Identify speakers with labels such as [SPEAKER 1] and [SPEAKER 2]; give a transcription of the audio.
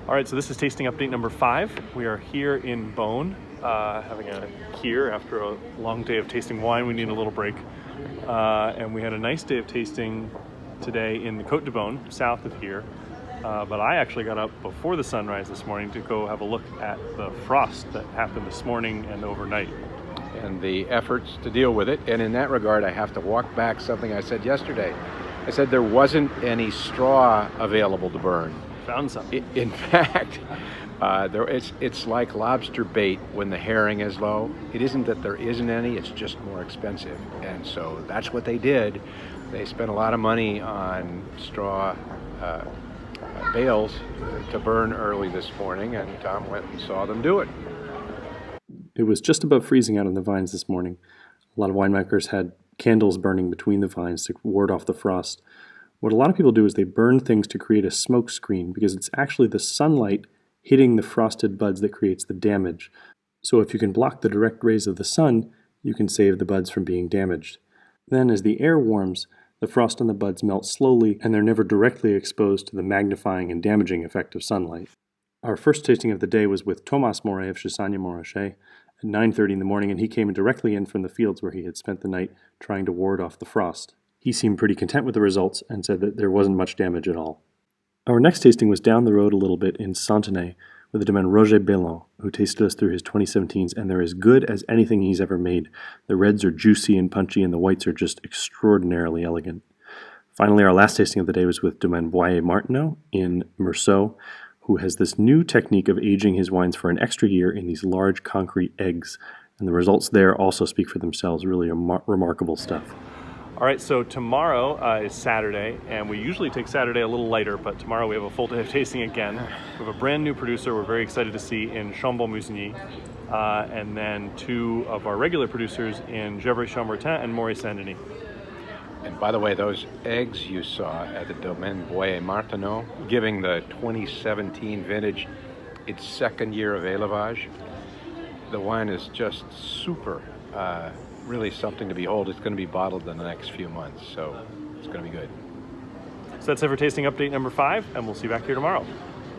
[SPEAKER 1] All right, so this is tasting update number 5. We are here in Beaune, having a cure after a long day of tasting wine. We need a little break. And we had a nice day of tasting today in the Côte de Beaune, south of here. But I actually got up before the sunrise this morning to go have a look at the frost that happened this morning and overnight.
[SPEAKER 2] And the efforts to deal with it. And in that regard, I have to walk back something I said yesterday. I said there wasn't any straw available to burn.
[SPEAKER 1] Found some.
[SPEAKER 2] In fact, it's like lobster bait when the herring is low. It isn't that there isn't any, it's just more expensive. And so that's what they did. They spent a lot of money on straw bales to burn early this morning, and Tom went and saw them do it.
[SPEAKER 3] It was just above freezing out on the vines this morning. A lot of winemakers had candles burning between the vines to ward off the frost. What a lot of people do is they burn things to create a smoke screen because it's actually the sunlight hitting the frosted buds that creates the damage. So if you can block the direct rays of the sun, you can save the buds from being damaged. Then as the air warms, the frost on the buds melts slowly and they're never directly exposed to the magnifying and damaging effect of sunlight. Our first tasting of the day was with Thomas Moret of Chassagne Maranges at 9:30 in the morning, and he came directly in from the fields where he had spent the night trying to ward off the frost. He seemed pretty content with the results and said that there wasn't much damage at all. Our next tasting was down the road a little bit in Santenay with the domain Roger Bellon, who tasted us through his 2017s, and they're as good as anything he's ever made. The reds are juicy and punchy, and the whites are just extraordinarily elegant. Finally, our last tasting of the day was with domain Boyer-Martineau in Meursault, who has this new technique of aging his wines for an extra year in these large concrete eggs. And the results there also speak for themselves, really remarkable stuff.
[SPEAKER 1] All right, so tomorrow is Saturday, and we usually take Saturday a little lighter, but tomorrow we have a full day of tasting again. We have a brand new producer we're very excited to see in Chambon-Musigny, and then 2 of our regular producers in Gevrey-Chambertin and Moray-Saint-Denis.
[SPEAKER 2] And by the way, those eggs you saw at the Domaine Boyer-Martineau, giving the 2017 vintage its second year of élevage, the wine is just super, really something to behold. It's going to be bottled in the next few months, so it's going to be good.
[SPEAKER 1] So that's it for tasting update number 5, and we'll see you back here tomorrow.